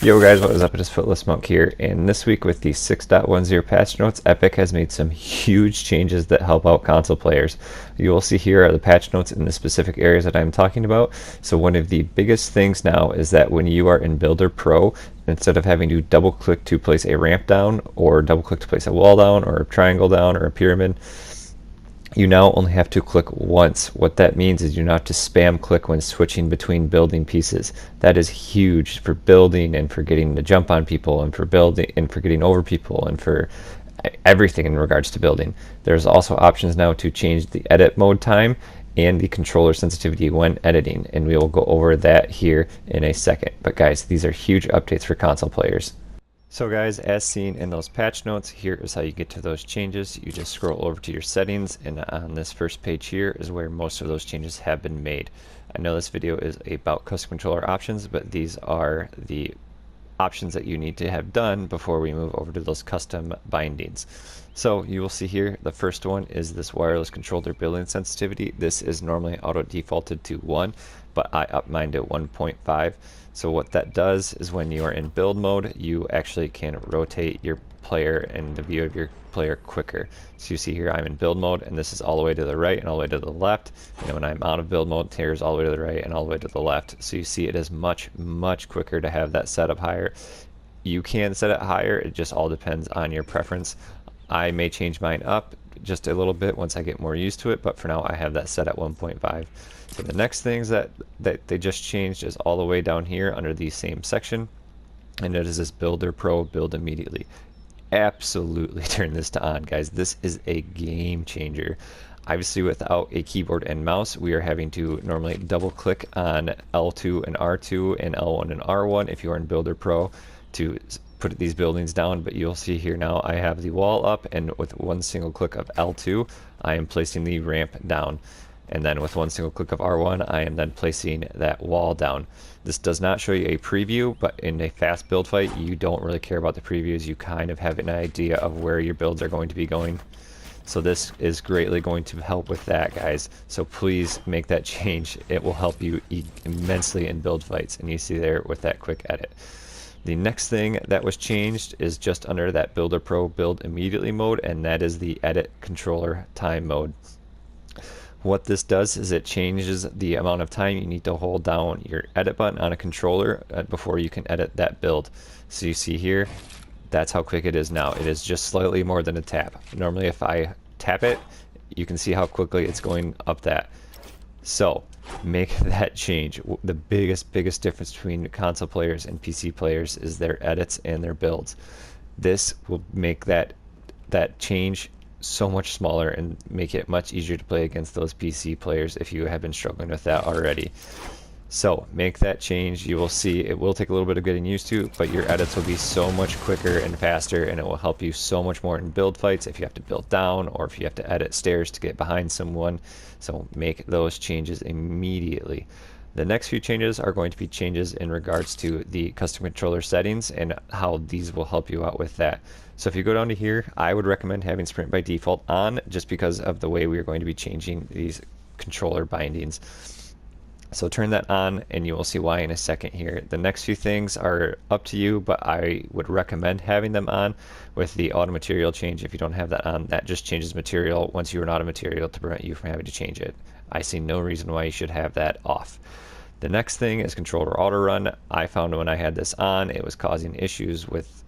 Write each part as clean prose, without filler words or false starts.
Yo guys, what is up? It is Footless Monk here, and this week with the 6.10 patch notes, Epic has made some huge changes that help out console players. You will see here are the patch notes in the specific areas that I'm talking about. So one of the biggest things now is that when you are in Builder Pro, instead of having to double click to place a ramp down, or double click to place a wall down, or a triangle down, or a pyramid, you now only have to click once. What that means is you don't have to spam click when switching between building pieces. That is huge for building and for getting to jump on people and for building and for getting over people and for everything in regards to building. There's also options now to change the edit mode time and the controller sensitivity when editing, and we will go over that here in a second. But guys, these are huge updates for console players. So guys, as seen in those patch notes, here is how you get to those changes. You just scroll over to your settings, and on this first page here is where most of those changes have been made. I know this video is about custom controller options, but these are the options that you need to have done before we move over to those custom bindings. So you will see here, the first one is this wireless controller building sensitivity. This is normally auto defaulted to 1, but I up mine to 1.5. So what that does is when you are in build mode, you actually can rotate your player and the view of your player quicker. So you see here I'm in build mode, and this is all the way to the right and all the way to the left. And when I'm out of build mode, here is all the way to the right and all the way to the left. So you see it is much quicker to have that set up higher. You can set it higher, it just all depends on your preference. I may change mine up just a little bit once I get more used to it, but for now I have that set at 1.5. So the next things that they just changed is all the way down here under the same section, and it is this Builder Pro build immediately. Absolutely turn this to on, guys. This is a game changer. Obviously without a keyboard and mouse, we are having to normally double click on L2 and R2 and L1 and R1 if you are in Builder Pro to put these buildings down, but you'll see here now I have the wall up, and with one single click of L2 I am placing the ramp down, and then with one single click of R1 I am then placing that wall down. This does not show you a preview, but in a fast build fight you don't really care about the previews. You kind of have an idea of where your builds are going to be going. So this is greatly going to help with that, guys. So please make that change. It will help you immensely in build fights, and you see there with that quick edit. The next thing that was changed is just under that Builder Pro build immediately mode, and that is the edit controller time mode. What this does is it changes the amount of time you need to hold down your edit button on a controller before you can edit that build. So you see here, that's how quick it is now. It is just slightly more than a tap. Normally if I tap it, you can see how quickly it's going up that. So make that change. The biggest difference between console players and PC players is their edits and their builds. This will make that change so much smaller and make it much easier to play against those PC players if you have been struggling with that already. So make that change. You will see it will take a little bit of getting used to, but your edits will be so much quicker and faster, and it will help you so much more in build fights if you have to build down or if you have to edit stairs to get behind someone. So make those changes immediately. The next few changes are going to be changes in regards to the custom controller settings and how these will help you out with that. So if you go down to here, I would recommend having sprint by default on, just because of the way we are going to be changing these controller bindings. So turn that on and you will see why in a second here. The next few things are up to you, but I would recommend having them on. With the auto material change, if you don't have that on, that just changes material once you run out of material to prevent you from having to change it. I see no reason why you should have that off. The next thing is controller auto run. I found when I had this on, it was causing issues with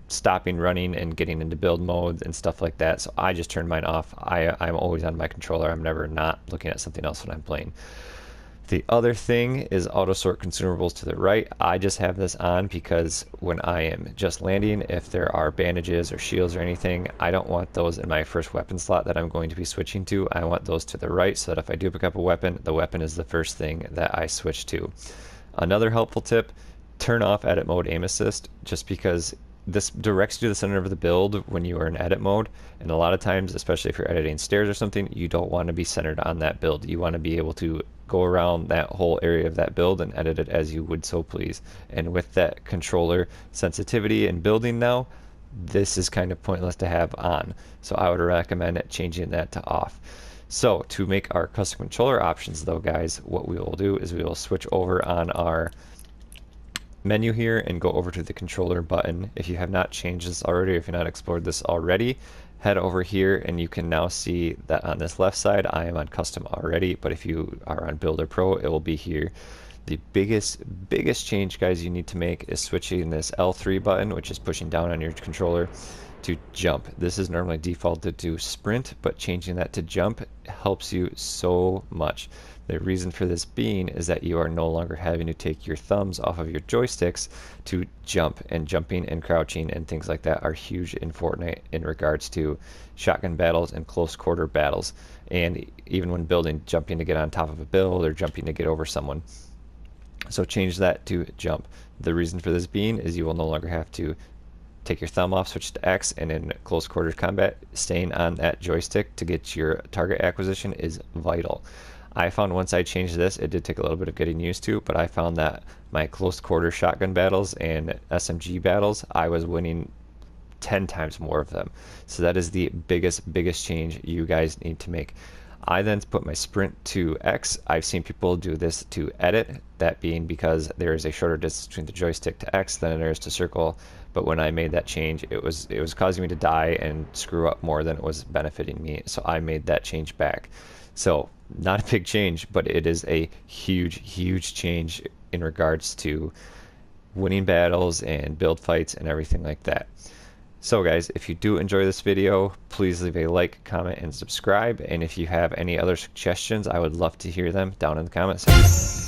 stopping running and getting into build mode and stuff like that, so I just turned mine off. I'm always on my controller. I'm never not looking at something else when I'm playing. The other thing is auto sort consumables to the right. I just have this on because when I am just landing, if there are bandages or shields or anything, I don't want those in my first weapon slot that I'm going to be switching to. I want those to the right so that if I do pick up a weapon, the weapon is the first thing that I switch to. Another helpful tip, turn off edit mode aim assist, just because this directs you to the center of the build when you are in edit mode, and a lot of times, especially if you're editing stairs or something, you don't want to be centered on that build. You want to be able to go around that whole area of that build and edit it as you would so please. And with that controller sensitivity and building now, this is kind of pointless to have on. So I would recommend changing that to off. So to make our custom controller options though, guys, what we will do is we will switch over on our menu here and go over to the controller button. If you have not changed this already, or if you've not explored this already, head over here and you can now see that on this left side I am on custom already, but if you are on Builder Pro, it will be here. The biggest change, guys, you need to make is switching this L3 button, which is pushing down on your controller, to jump. This is normally defaulted to sprint, but changing that to jump helps you so much. The reason for this being is that you are no longer having to take your thumbs off of your joysticks to jump, and jumping and crouching and things like that are huge in Fortnite in regards to shotgun battles and close quarter battles, and even when building, jumping to get on top of a build or jumping to get over someone. So change that to jump. The reason for this being is you will no longer have to take your thumb off, switch to X, and in close quarters combat, staying on that joystick to get your target acquisition is vital. I found once I changed this, it did take a little bit of getting used to, but I found that my close quarter shotgun battles and SMG battles, I was winning 10 times more of them. So that is the biggest change you guys need to make. I then put my sprint to X. I've seen people do this to edit, that being because there is a shorter distance between the joystick to X than there is to circle. But when I made that change, it was causing me to die and screw up more than it was benefiting me. So I made that change back. So not a big change, but it is a huge change in regards to winning battles and build fights and everything like that. So guys, if you do enjoy this video, please leave a like, comment, and subscribe. And if you have any other suggestions, I would love to hear them down in the comment section.